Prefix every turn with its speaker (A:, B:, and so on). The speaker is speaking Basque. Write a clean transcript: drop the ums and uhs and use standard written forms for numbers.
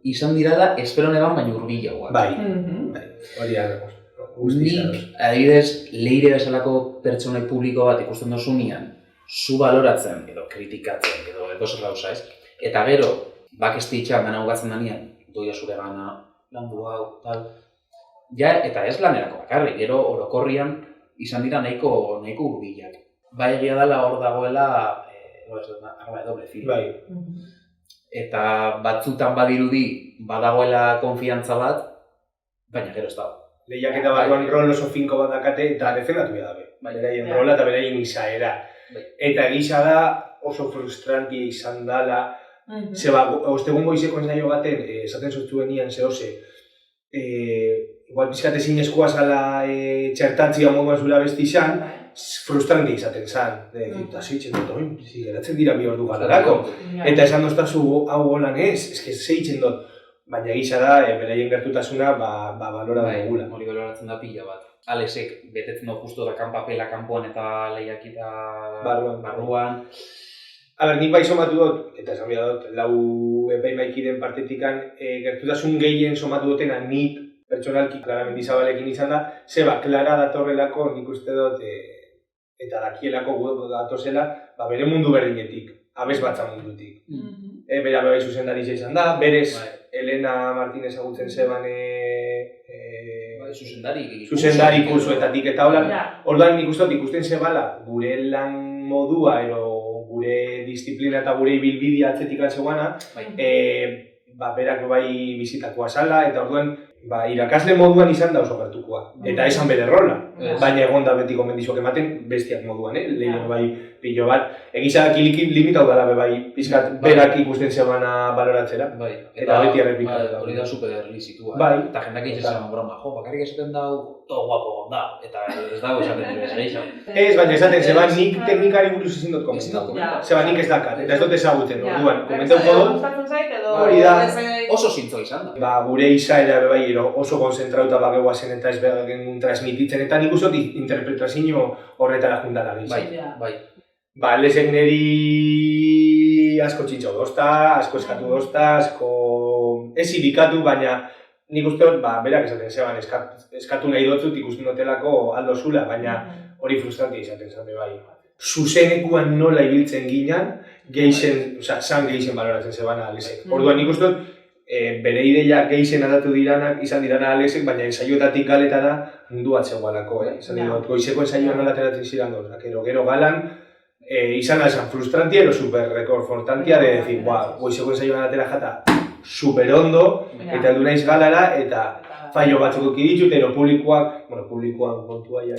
A: izan dirala espero neban baina hurbilagoak.
B: Bai, hori
A: Nik, adibidez, Leire bezalako pertsonai publiko bat ikusten dozunean, zu baloratzen, edo kritikatzen, edo zer gauza ez, eta gero, bakestitxan gana ugatzen danean, doia zure gana, landu hau, tal, ja, eta ez lanerako bakarrik, gero orokorrian izan dira nahiko hurbilak. Bai egia dela hor dagoela, arma doble film.
B: Bai.
A: Eta batzutan badirudi badagoela konfiantza bat, baina gero ez dago.
B: Lehiak eta barruan rol oso finko bat dakate eta defendatu dabe. Beraien rola eta beraien izaera. Eta egisa da oso frustrantia izan dela. Zeba, ostegun goizeko ensaio baten, esaten sortuenian zehose, igual pizkat ezin eskua zala txertatzia moduan zula besti izan, frustrantia izaten zan. Eta zeitzen dut, geratzen dira bi ordu galarako. Eta esan doztazu hau golan ez, zeitzen dut. Baina egisa da, beraien gertutasuna, balora dugula.
A: Hori baloratzen da pila bat. Alexek betetzen du justu da papela kanpoan eta lehiakita barruan.
B: Nik bai somatu dut, eta esan behar dut, lau epaimaikiden partetikan, gertutasun gehien somatu dutena nik pertsonalki claramente Izabalekin izan da, zeba, Clara datorrelako nik uste dut, eta dakielako datozela, bere mundu berdinetik, abez batza mundutik. Bera bai zuzendari izan da, berez Elena Martínez agutzen zeban zuzendari kursuetatik eta hola. Orduan nik uste dut ikusten zebala gure lan modua, gure disiplina eta gure ibilbidea atzetik zegoana, berak bai bizitakoa zala, eta orduan irakasle moduan izan da oso gertukoa. Eta esan bere rola, baina egon da beti konbendizuak ematen bestiak moduan, lehien bai pilo bat. Egisa da kilikin limitau dala bai pizkat berak ikusten zebana baloratzera. Eta beti errepikatu da.
A: Hori da super lizitua.
B: Eta
A: jendak egin zesan broma, bakarrik esaten dau, to guapo gonda, eta ez dago esaten dira gehiago.
B: Ez, baina esaten zeban nik teknikari buruz ezin dut komentatu. Zeban nik ez dakat, eta ez dut ezagutzen, orduan, komentauko dut.
A: Oso zintzo izan da.
B: Gure izaera bai oso konzentrauta bagegua zen eta ez behar transmititzen, eta nik usot interpretazio horretara juntara gizu. Bai. Lezek niri asko txintxo dozta, asko eskatu dozta, asko ez irikatu, baina nik uste dut, berak esaten zeban, eskatu nahi dotzut ikusten dotelako aldo zula, baina hori frustrantia izaten zan bai. Zuzenekuan nola ibiltzen ginen, zan geixen baloratzen zebana Alexek. Orduan nik uste dut, bere ideia geixen aldatu diranak, izan dirana Alexek, baina ensaioetatik galetara mundu atzegoalako. Goizeko ensaioan nola ateratzen ziren gauzak. Gero galan, izan alzan frustrantia, ero super reconfortantia de decir, goizeko ensaioan atera jata super ondo, eta heldu naiz galara, eta fallo batzuk ditut, ero publikoak kontua ja